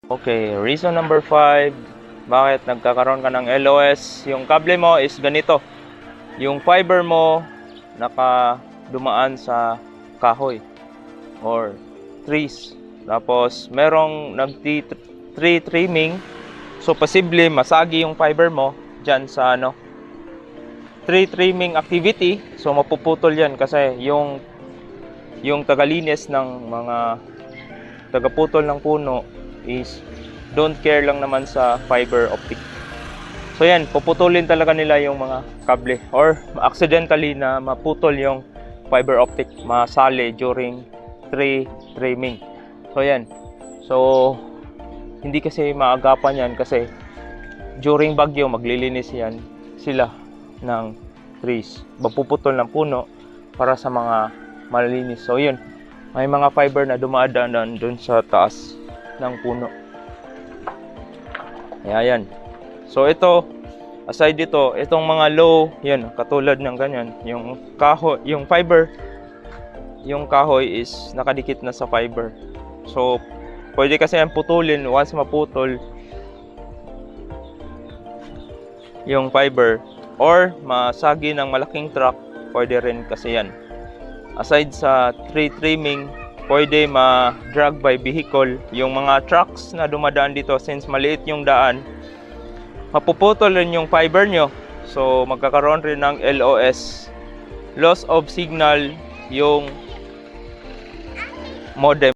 Okay, reason number 5, bakit nagkakaroon ka ng LOS? Yung kable mo is ganito. Yung fiber mo nakadumaan sa kahoy or trees. Tapos merong tree trimming. So posible masagi yung fiber mo diyan sa tree trimming activity. So mapuputol 'yan kasi yung tagalinis ng mga tagaputol ng puno is don't care lang naman sa fiber optic. So yan, puputulin talaga nila yung mga kable or accidentally na maputol yung fiber optic, masali during tree trimming. So yan. So hindi kasi maagapan yan kasi during bagyo maglilinis yan sila ng trees. Magpuputol ng puno para sa mga malinis. So yun, may mga fiber na dumadaan doon sa taas ng puno. Ayan. So ito, aside dito, itong mga low, yan, katulad ng ganyan, yung kahoy, yung fiber, yung kahoy is nakadikit na sa fiber. So pwede kasi yan putulin once maputol yung fiber or masagi ng malaking truck, pwede rin kasi yan. Aside sa tree trimming, pwede ma-drag by vehicle. Yung mga trucks na dumadaan dito, since maliit yung daan, mapuputol rin yung fiber nyo. So magkakaroon rin ng LOS, loss of signal, yung modem.